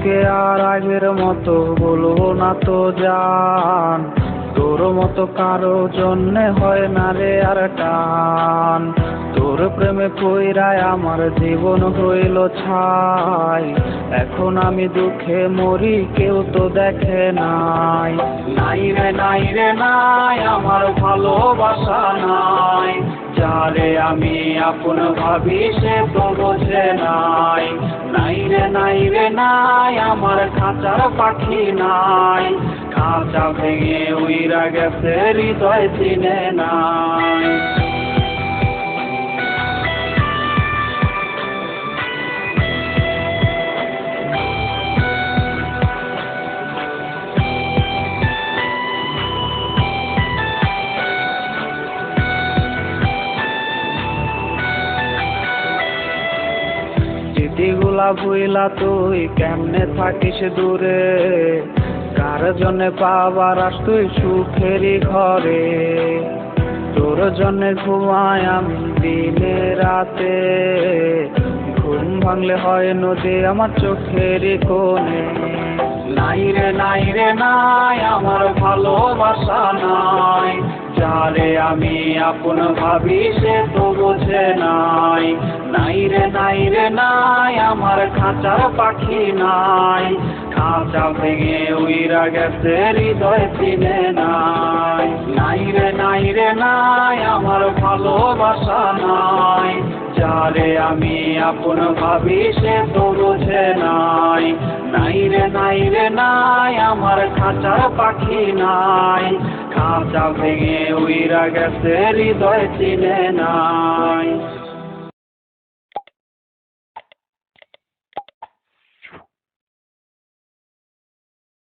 তোকে আর আগের মতো বলবো না তো জান, তোর মতো কারো জন্যে হয় না রে আর টান। তোর প্রেমে পইড়ায় আমার জীবন হইল ছাই, এখন আমি দুঃখে মরি কেউ তো দেখে নাই। নাই রে নাই রে নাই আমার ভালোবাসা নাই, যারে আমি আপন ভাবি সে তো বোঝে নাই। নাই রে নাই রে নাই আমার খাঁচার পাখি নাই, খাঁচা ভেঙে উইরা গেছে হৃদয় চিনে নাই। চিঠিগুলা ভুইলা তুই কেমনে থাকিস দূরে, কার জন্যে পাবার আস তুই সুখেরই ঘরে। তোর জন্যে ঘুমাই আমি দিনে রাতে, ঘুম ভাঙলে হয় নদী আমার চোখেরই কোণে। নাই রে নাই রে নাই আমার ভালোবাসা নাই, যারে আমি আপন ভাবি সে তো বোঝে নাই। নাই রে নাই রে নাই আমার খাঁচার পাখি নাই, খাঁচা ভেঙে উইরা গেছে হৃদয় চিনে নাই। নাই রে নাই রে নাই আমার ভালোবাসা নাই, যারে আমি আপন ভাবি সে তো বোঝে নাই। নাই রে নাই রে নাই আমার খাঁচার পাখি নাই, খাঁচা ভেঙে উইরা গেছে হৃদয় চিনে নাই।